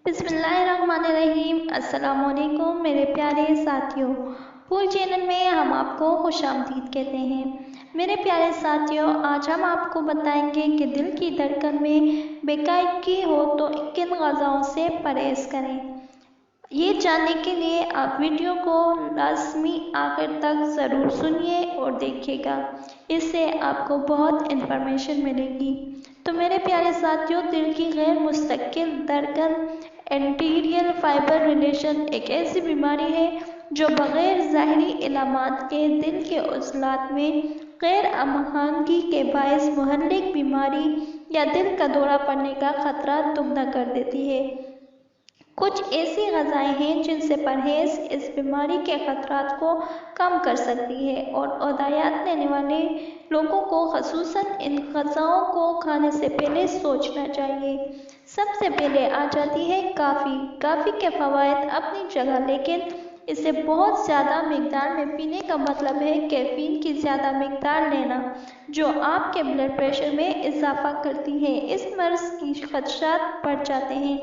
बिस्मिल्लाहिर्रहमानिर्रहीम। अस्सलामुअलैकुम मेरे प्यारे साथियों, फूल चैनल में हम आपको खुशामदीद कहते हैं। मेरे प्यारे साथियों, आज हम आपको बताएंगे कि दिल की धड़कन में बेकायदगी हो तो किन ग़िज़ाओं से परहेज़ करें। ये जानने के लिए आप वीडियो को लाज़मी आखिर तक ज़रूर सुनिए और देखिएगा, इससे आपको बहुत इन्फॉर्मेशन मिलेगी। तो मेरे प्यारे साथियों, दिल की गैर मुस्तकिल धड़कन एंटीरियल फाइबर रिलेशन एक ऐसी बीमारी है जो बग़ैर ज़ाहिरी इलामात के दिल के उज़लात में गैर आहंगी के बायस मुहल्लिक बीमारी या दिल का दौरा पड़ने का खतरा दुगना कर देती है। कुछ ऐसी ग़िज़ाएँ हैं जिनसे परहेज़ इस बीमारी के खतरात को कम कर सकती है और अदायत लेने वाले लोगों को ख़ुसूसन इन ग़िज़ाओं को खाने से पहले सोचना चाहिए। सबसे पहले आ जाती है काफ़ी। काफ़ी के फ़वाइद अपनी जगह, लेकिन इसे बहुत ज़्यादा मिक़दार में पीने का मतलब है कैफ़ीन की ज़्यादा मिक़दार लेना, जो आपके ब्लड प्रेशर में इजाफ़ा करती है। इस मर्ज़ की खदशात बढ़ जाते हैं।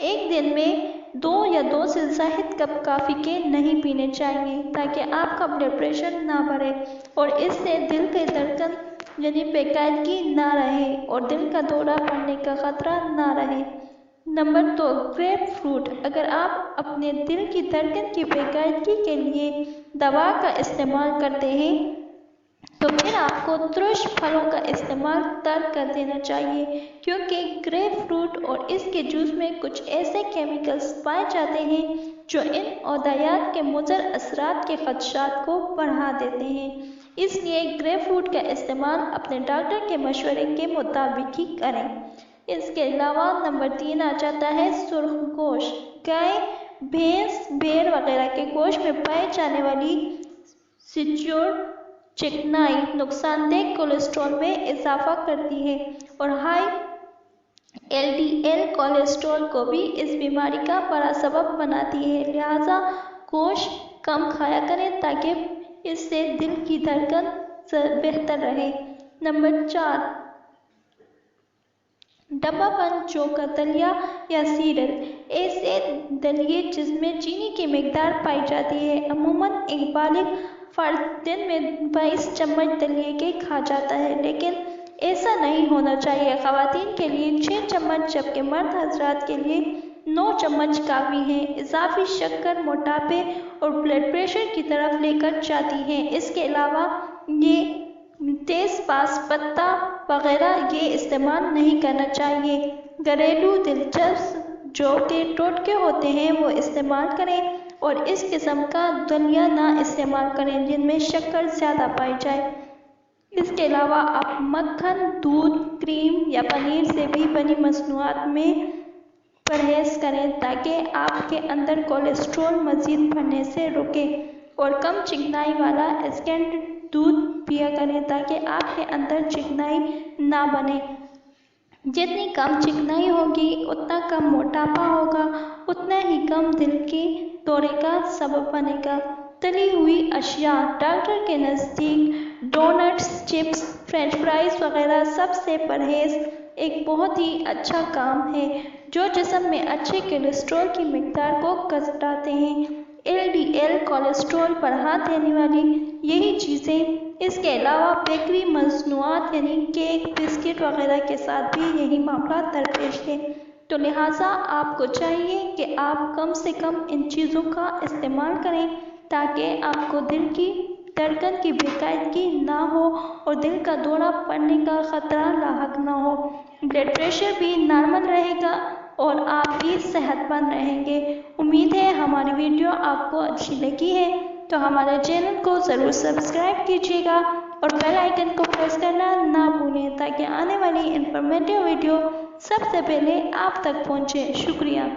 एक दिन में 2 या 2 से ज़ायद कप काफ़ी के नहीं पीने चाहिए ताकि आपका ब्लड प्रेशर ना बढ़े और इससे दिल की धड़कन यानी बेकायदगी ना रहे और दिल का दौरा पड़ने का खतरा ना रहे। Number 2, grep fruit. अगर आप अपने दिल की धड़कन की बेकायदगी के लिए दवा का इस्तेमाल करते हैं तो फिर आपको तुरश फलों का इस्तेमाल तर्क कर देना चाहिए, क्योंकि ग्रेप फ्रूट और इसके जूस में कुछ ऐसे केमिकल्स पाए जाते हैं जो इन अदायत के मुज़र असरात के खदशात को बढ़ा देते हैं। इसलिए ग्रेप फ्रूट का इस्तेमाल अपने डॉक्टर के मशवरे के मुताबिक ही करें। इसके अलावा नंबर 3 आ जाता है सुर्ख गोश्त। गाय, भैंस, भेड़ वगैरह के गोश्त में पाई जाने वाली चिकनाई नुकसानदेह कोलेस्ट्रॉल में इजाफा करती है और हाई LDL कोलेस्ट्रॉल को भी इस बीमारी का बड़ा सबब बनाती है। लिहाजा गोश्त कम खाया करें ताकि इससे दिल की धड़कन बेहतर रहे। नंबर 4, डब्बा बंद चोखा दलिया या सीरियल। ऐसे दलिए जिसमें चीनी की मिकदार पाई जाती है। अमूमन एक बालिग फर्द दिन में 22 चम्मच दलिए के खा जाता है, लेकिन ऐसा नहीं होना चाहिए। ख़वातीन के लिए 6 चम्मच जबकि मर्द हज़रात के लिए 9 चम्मच काफ़ी है। इजाफी शक्कर मोटापे और ब्लड प्रेशर की तरफ लेकर जाती है। इसके अलावा ये तेज़पात, पत्ता वगैरह ये इस्तेमाल नहीं करना चाहिए। घरेलू दिलचस्प जो के टोटके होते हैं वो इस्तेमाल करें और इस किस्म का दलिया ना इस्तेमाल करें जिनमें शक्कर ज़्यादा पाई जाए। इसके अलावा आप मक्खन, दूध, क्रीम या पनीर से भी बनी मसनूआत में परहेज़ करें ताकि आपके अंदर कोलेस्ट्रॉल मज़ीद बढ़ने से रुके और कम चिकनाई वाला स्कैंड दूध पिया करें ताकि आपके अंदर चिकनाई ना बने। जितनी कम चिकनाई होगी उतना कम मोटापा होगा, उतना ही कम दिल के दौरे का सबब बनेगा। तली हुई अशिया, डॉक्टर के नज़दीक डोनट्स, चिप्स, फ्रेंच फ्राइज़ वगैरह सबसे परहेज़ एक बहुत ही अच्छा काम है जो जिस्म में अच्छे कोलेस्ट्रॉल की मिकदार को घटाते हैं। LDL कोलेस्ट्रॉल बढ़ा देने वाली यही चीज़ें। इसके अलावा बेकरी मसनूआत यानी केक, बिस्किट वगैरह के साथ भी यही मामला दरपेश है। तो लिहाजा आपको चाहिए कि आप कम से कम इन चीज़ों का इस्तेमाल करें ताकि आपको दिल की धड़कन की बेकायदगी ना हो और दिल का दौरा पड़ने का ख़तरा लाहक ना हो। ब्लड प्रेशर भी नॉर्मल रहेगा और आप भी सेहतमंद रहेंगे। उम्मीद है हमारी वीडियो आपको अच्छी लगी है, तो हमारे चैनल को ज़रूर सब्सक्राइब कीजिएगा और बेल आइकन को प्रेस करना ना भूलें ताकि आने वाली इंफॉर्मेटिव वीडियो सबसे पहले आप तक पहुँचे। शुक्रिया।